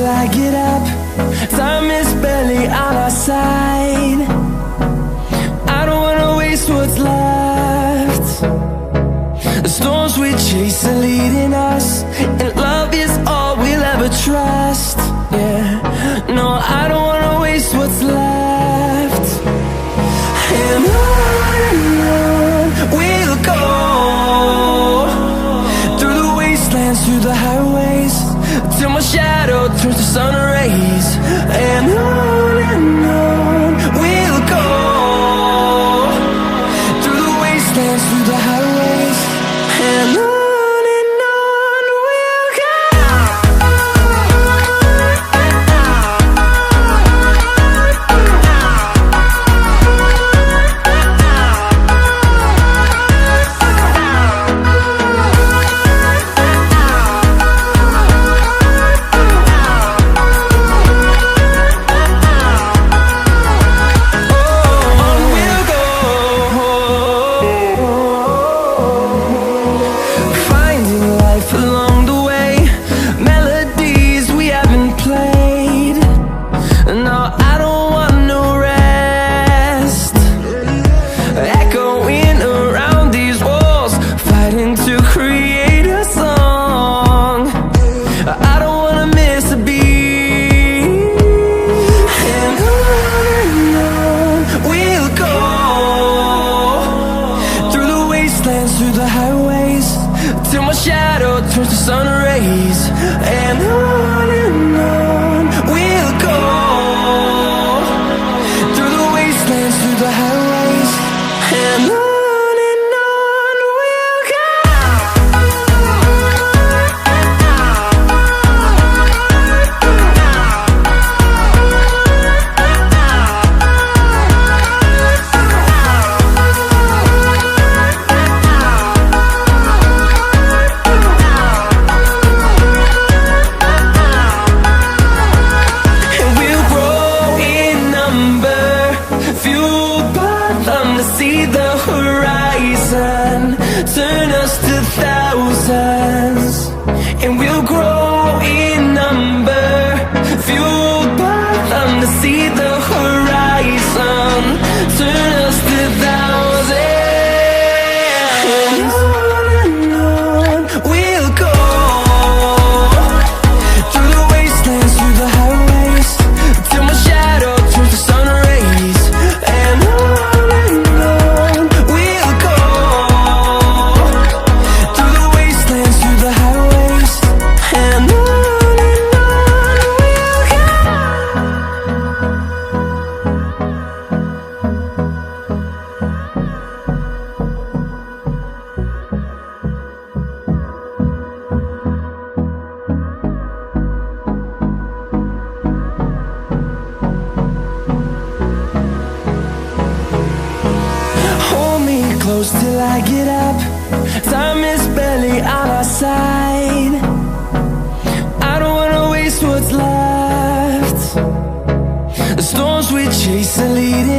I get up. Time is barely on our side. I don't wanna waste what's left. The storms we chase are leading us, and love is all we'll ever trust. Yeah, no, I don't wanna waste what's left. And on we'll go, through the wastelands, through the highways, till my shadow turns to sun rays. And on we'll go, through the wastelands, through the highways, and on we'll go. Through the highways, till my shadow turns to sun rays. And on we'll go, through the wastelands, through the highways, and on we'll go. See the horizon, turn us to thousands, and we'll grow in number, fueled by them. To see the horizon, turn us to thousands, and on we'll go, through the wastelands, through the highways, till my shadow turns to sun rays. And close till I get up. Time is barely on our side. I don't wanna waste what's left. The storms we chase are leading